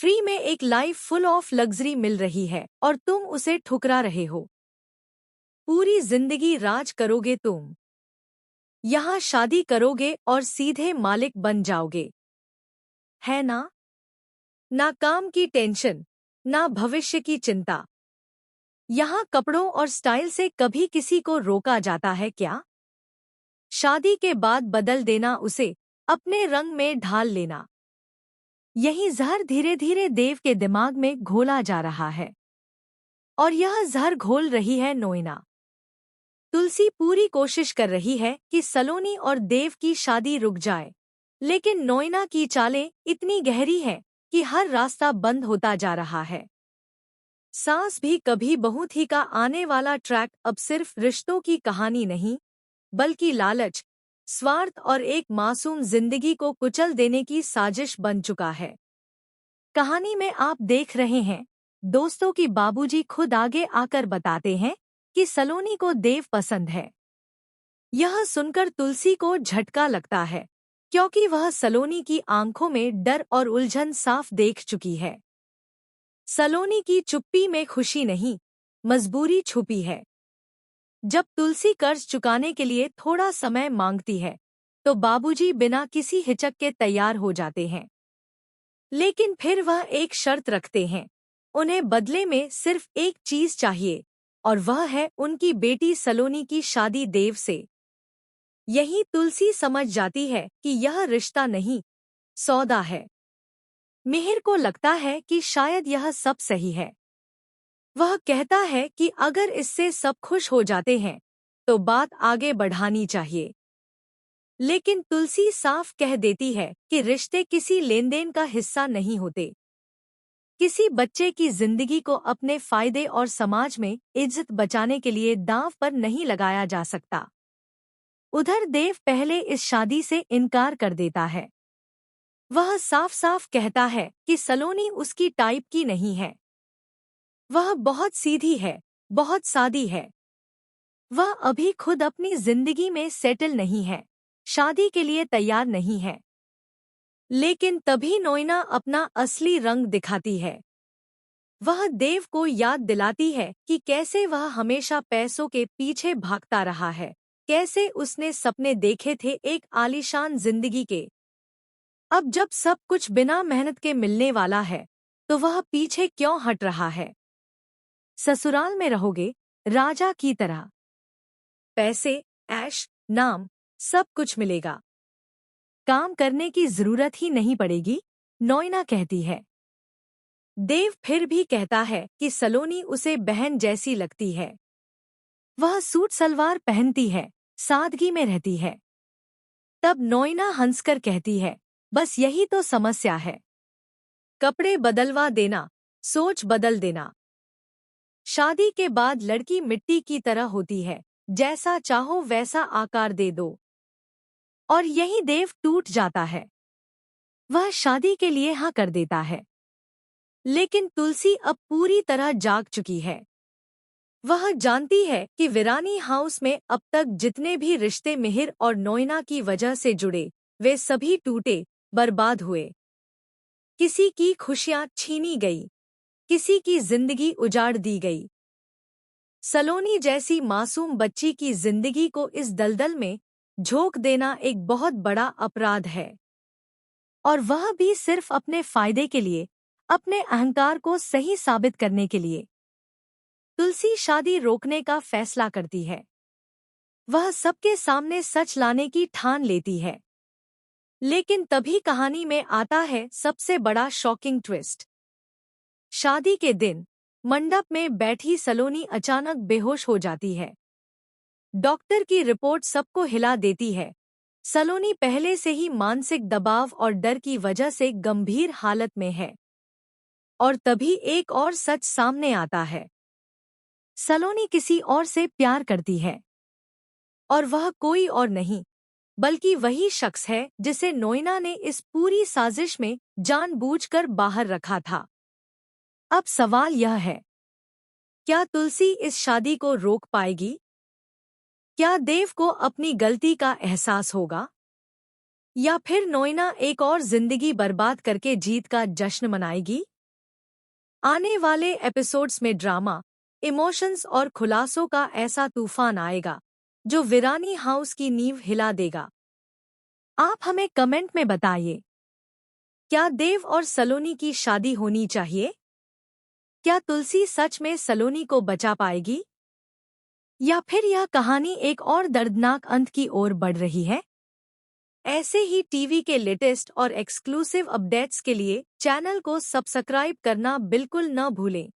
Free में एक life full of luxury मिल रही है और तुम उसे ठुकरा रहे हो। पूरी जिंदगी राज करोगे तुम। यहाँ शादी करोगे और सीधे मालिक बन जाओगे, है ना? ना काम की टेंशन, ना भविष्य की चिंता। यहाँ कपड़ों और स्टाइल से कभी किसी को रोका जाता है क्या? शादी के बाद बदल देना उसे, अपने रंग में ढाल लेना। यही जहर धीरे धीरे देव के दिमाग में घोला जा रहा है। और यह जहर घोल रही है नोएना। तुलसी पूरी कोशिश कर रही है कि सलोनी और देव की शादी रुक जाए, लेकिन नोएना की चालें इतनी गहरी है कि हर रास्ता बंद होता जा रहा है। सास भी कभी बहू थी का आने वाला ट्रैक अब सिर्फ रिश्तों की कहानी नहीं, बल्कि लालच, स्वार्थ और एक मासूम जिंदगी को कुचल देने की साजिश बन चुका है। कहानी में आप देख रहे हैं दोस्तों की बाबूजी खुद आगे आकर बताते हैं कि सलोनी को देव पसंद है। यह सुनकर तुलसी को झटका लगता है, क्योंकि वह सलोनी की आंखों में डर और उलझन साफ देख चुकी है। सलोनी की चुप्पी में खुशी नहीं, मजबूरी छुपी है। जब तुलसी कर्ज चुकाने के लिए थोड़ा समय मांगती है, तो बाबूजी बिना किसी हिचक के तैयार हो जाते हैं। लेकिन फिर वह एक शर्त रखते हैं। उन्हें बदले में सिर्फ एक चीज चाहिए, और वह है उनकी बेटी सलोनी की शादी देव से। यही तुलसी समझ जाती है कि यह रिश्ता नहीं, सौदा है। मिहिर को लगता है कि शायद यह सब सही है। वह कहता है कि अगर इससे सब खुश हो जाते हैं, तो बात आगे बढ़ानी चाहिए। लेकिन तुलसी साफ कह देती है कि रिश्ते किसी लेनदेन का हिस्सा नहीं होते। किसी बच्चे की जिंदगी को अपने फायदे और समाज में इज्जत बचाने के लिए दांव पर नहीं लगाया जा सकता। उधर देव पहले इस शादी से इनकार कर देता है। वह साफ साफ कहता है कि सलोनी उसकी टाइप की नहीं है। वह बहुत सीधी है, बहुत सादी है। वह अभी खुद अपनी जिंदगी में सेटल नहीं है, शादी के लिए तैयार नहीं है। लेकिन तभी नोएना अपना असली रंग दिखाती है। वह देव को याद दिलाती है कि कैसे वह हमेशा पैसों के पीछे भागता रहा है, कैसे उसने सपने देखे थे एक आलीशान जिंदगी के। अब जब सब कुछ बिना मेहनत के मिलने वाला है, तो वह पीछे क्यों हट रहा है? ससुराल में रहोगे राजा की तरह। पैसे, ऐश, नाम, सब कुछ मिलेगा। काम करने की जरूरत ही नहीं पड़ेगी, नोएना कहती है। देव फिर भी कहता है कि सलोनी उसे बहन जैसी लगती है। वह सूट सलवार पहनती है, सादगी में रहती है। तब नोएना हंसकर कहती है, बस यही तो समस्या है। कपड़े बदलवा देना, सोच बदल देना। शादी के बाद लड़की मिट्टी की तरह होती है, जैसा चाहो वैसा आकार दे दो। और यही देव टूट जाता है। वह शादी के लिए हाँ कर देता है। लेकिन तुलसी अब पूरी तरह जाग चुकी है। वह जानती है कि वीरानी हाउस में अब तक जितने भी रिश्ते मिहिर और नोएना की वजह से जुड़े, वे सभी टूटे, बर्बाद हुए। किसी की खुशियां छीनी गई, किसी की जिंदगी उजाड़ दी गई। सलोनी जैसी मासूम बच्ची की जिंदगी को इस दलदल में झोंक देना एक बहुत बड़ा अपराध है। और वह भी सिर्फ अपने फायदे के लिए, अपने अहंकार को सही साबित करने के लिए। तुलसी शादी रोकने का फैसला करती है। वह सबके सामने सच लाने की ठान लेती है। लेकिन तभी कहानी में आता है सबसे बड़ा शॉकिंग ट्विस्ट। शादी के दिन मंडप में बैठी सलोनी अचानक बेहोश हो जाती है। डॉक्टर की रिपोर्ट सबको हिला देती है। सलोनी पहले से ही मानसिक दबाव और डर की वजह से गंभीर हालत में है। और तभी एक और सच सामने आता है। सलोनी किसी और से प्यार करती है। और वह कोई और नहीं, बल्कि वही शख्स है जिसे नोएना ने इस पूरी साजिश में जानबूझकर बाहर रखा था। अब सवाल यह है, क्या तुलसी इस शादी को रोक पाएगी? क्या देव को अपनी गलती का एहसास होगा? या फिर नोएना एक और जिंदगी बर्बाद करके जीत का जश्न मनाएगी? आने वाले एपिसोड्स में ड्रामा, इमोशंस और खुलासों का ऐसा तूफान आएगा जो वीरानी हाउस की नींव हिला देगा। आप हमें कमेंट में बताइए, क्या देव और सलोनी की शादी होनी चाहिए? क्या तुलसी सच में सलोनी को बचा पाएगी? या फिर यह कहानी एक और दर्दनाक अंत की ओर बढ़ रही है? ऐसे ही टीवी के लेटेस्ट और एक्सक्लूसिव अपडेट्स के लिए चैनल को सब्सक्राइब करना बिल्कुल न भूलें।